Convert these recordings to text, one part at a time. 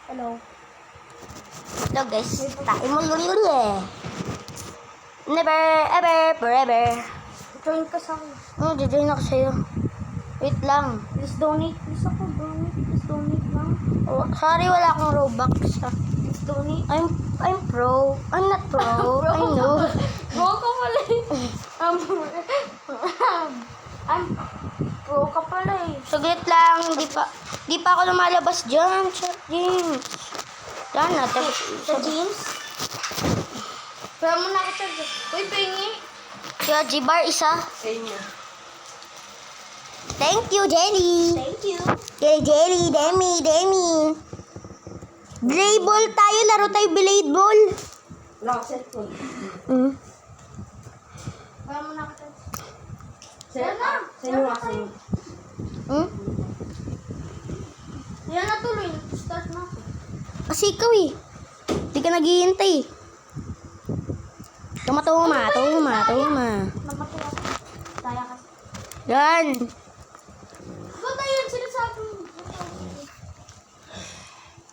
Hello. Hello guys, tayo mo yun eh. Never, ever, forever. Join ka sa akin. Join ako sa'yo. Wait lang. Please donate. Please ako donate. Please donate lang. Oh, sorry, wala akong Robux. Please donate. I'm pro. I'm not pro. I know. Pro ka pala eh. I'm pro ka pala eh. Saglit lang, di pa ako lumalabas dyan. James. Yan na, Sa jeans? Pero mo na kita dyan. Uy, pengi. Kaya G-Bar isa. Sa inyo. Thank you, Jenny. Thank you. Kay Jenny, Demi. Blade ball tayo, laro tayo blade ball. Wala ko cellphone. Pero mo na kita dyan. Sa'yo na. Sa'yo na. Sa'yo. Yan na tuloy. Start na ako. Kasi ikaw eh. Di ka naghihintay. Tuma. Namatay ako. Taya kasi. Yan. Ba't tayo yung sinasabi mo?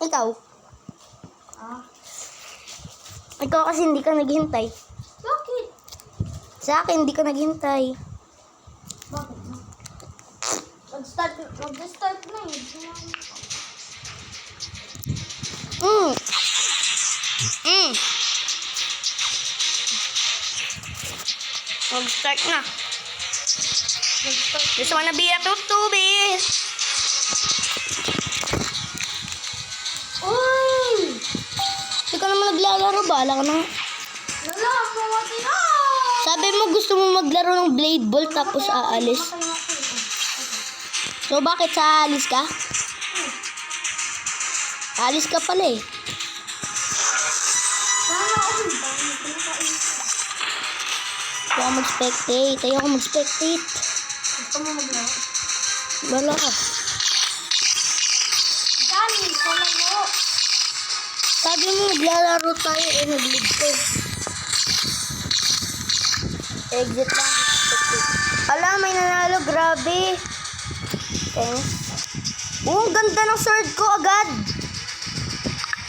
Ikaw. Ah. Ikaw kasi hindi ka naghihintay. Bakit? Sa akin, hindi ka naghihintay. Bakit? Mag-start na eh. Mag-start na. Just wanna be a tutubis. Uy! Hindi ka naman naglalaro, bala ka na. Wala, mamati na! Sabi mo gusto mo maglaro ng blade ball tapos aalis. Mamatay ako eh. So bakit sa aalis ka? Aalis ka pala eh. Sana ako yung dami. Pinakain. Ayaw mag-spectate. Gusto mo maglaro? Bala ka. Dali, palago. Sabi mo maglalaro tayo eh, nag-lead ko. Exit lang. Ala, may nanalo. Grabe. Thanks. Ang ganda ng sword ko agad.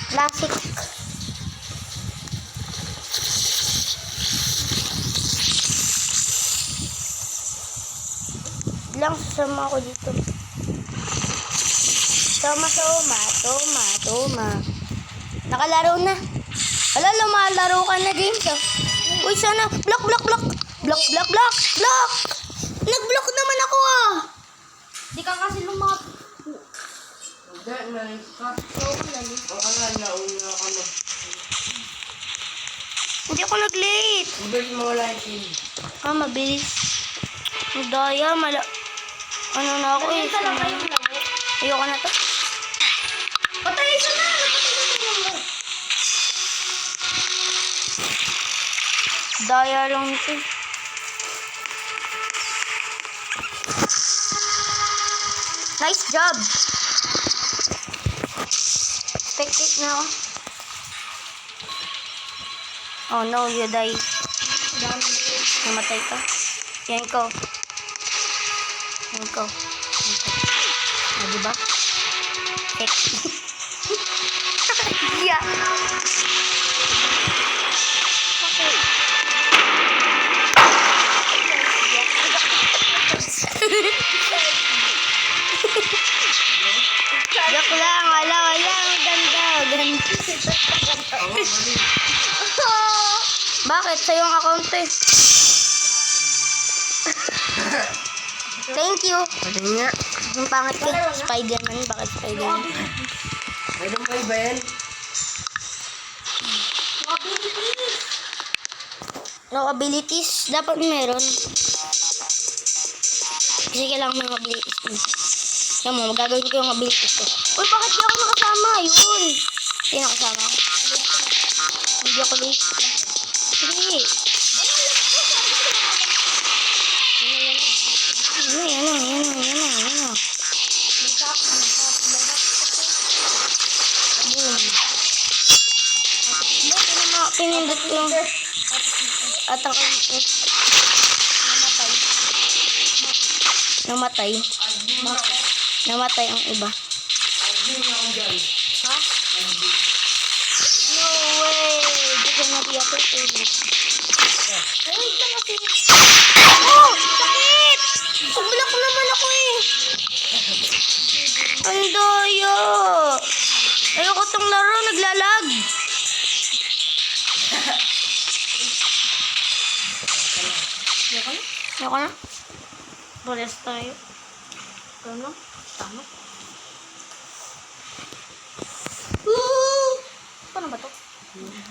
Classic. Lang sasama ako dito. Toma. Nakalaro na. Ala, lumalaro ka na, James. Oh. Uy, sana. Block. Nag-block naman ako ah. Di ka kasi lumapit. Hindi ako nag-late. Mabilis. Daya, ano na ako eh. Ganyan talaga yung laro. Ayoko na to. Patay ka na! Daya lang ito. Nice job. Spectate na ako. Oh no, you die. Namatay ka. Yan ko. Ah, diba? Yeah. Joke lang, wala. Ang ganda. Bakit? Sa'yo ang account eh. Thank you. Ang pangit ko. Spider-Man. Bakit Spider-Man? Pwede mo ba yan? No abilities. Dapat meron. Kasi kailangan may abilities. Kaya mo, magagawin ko yung abilities ko. Uy, bakit di ako nakasama? Yun. Hindi nakasama ako. Hindi ako late. Hindi. Yan na. Boom. Bakit pinindot ko yung at ang namatay ang iba. Ha? No way! Gusto na di ako tulog. Ay, lang kasi. Oh! Sakit! Sumbulak naman ako eh. Ang daya. Ayoko tong laro, naglalag. Ayoko na. Pares tayo. Ano? Tama. Paano ba to?